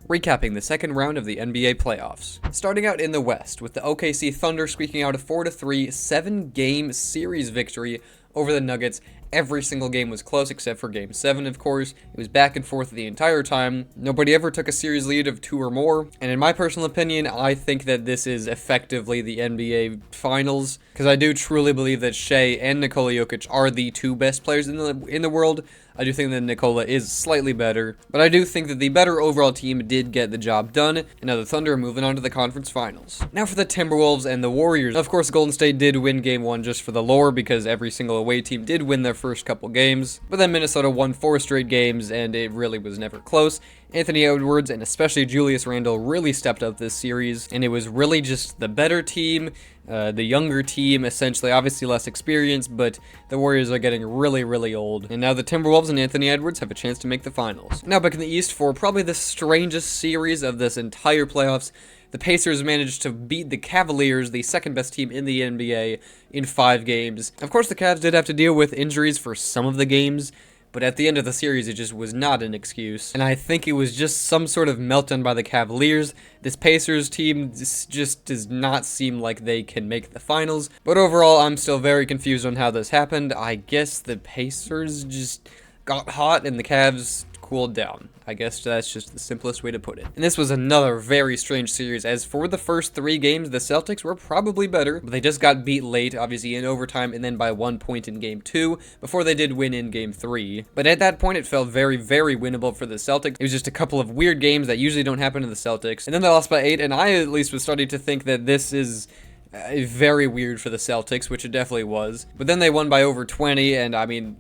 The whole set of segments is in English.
Recapping the second round of the NBA playoffs. Starting out in the West, with the OKC Thunder squeaking out a 4-3 7-game series victory over the Nuggets. Every single game was close except for Game 7, of course. It was back and forth the entire time. Nobody ever took a series lead of 2 or more. And in my personal opinion, I think that this is effectively the NBA Finals, because I do truly believe that Shea and Nikola Jokic are the 2 best players in the world. I do think that Nikola is slightly better, but I do think that the better overall team did get the job done, and now the Thunder are moving on to the conference finals. Now for the Timberwolves and the Warriors. Of course, Golden State did win Game 1 just for the lore, because every single away team did win their first couple games, but then Minnesota won 4 straight games, and it really was never close. Anthony Edwards and especially Julius Randle really stepped up this series, and it was really just the better team, the younger team, essentially, obviously less experienced, but the Warriors are getting really, really old. And now the Timberwolves and Anthony Edwards have a chance to make the finals. Now back in the East for probably the strangest series of this entire playoffs, the Pacers managed to beat the Cavaliers, the second best team in the NBA, in 5 games. Of course, the Cavs did have to deal with injuries for some of the games, but at the end of the series, it just was not an excuse. And I think it was just some sort of meltdown by the Cavaliers. This Pacers team just does not seem like they can make the finals. But overall, I'm still very confused on how this happened. I guess the Pacers just got hot and the Cavs cooled down. I guess that's just the simplest way to put it. And this was another very strange series, as for the first 3 games, the Celtics were probably better, but they just got beat late, obviously in overtime, and then by 1 point in Game 2, before they did win in Game 3. But at that point, it felt very, very winnable for the Celtics. It was just a couple of weird games that usually don't happen to the Celtics. And then they lost by 8, and I at least was starting to think that this is very weird for the Celtics, which it definitely was. But then they won by over 20, and I mean,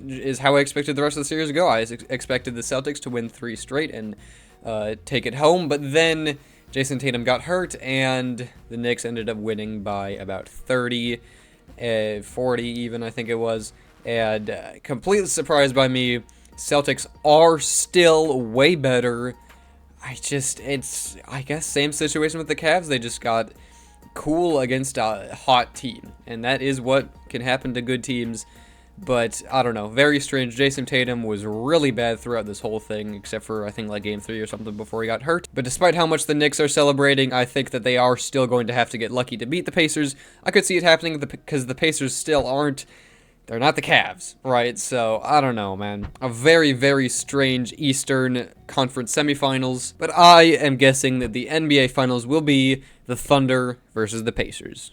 is how I expected the rest of the series to go. I expected the Celtics to win 3 straight and take it home, but then Jason Tatum got hurt, and the Knicks ended up winning by about 30, 40 even, I think it was. And completely surprised by me, Celtics are still way better. I guess same situation with the Cavs. They just got cool against a hot team, and that is what can happen to good teams. But I don't know, very strange. Jason Tatum was really bad throughout this whole thing, except for I think like Game 3 or something before he got hurt. But despite how much the Knicks are celebrating, I think that they are still going to have to get lucky to beat the Pacers. I could see it happening because the Pacers still aren't, they're not the Cavs, right? So, I don't know, man. A very, very strange Eastern Conference semifinals. But I am guessing that the NBA Finals will be the Thunder versus the Pacers.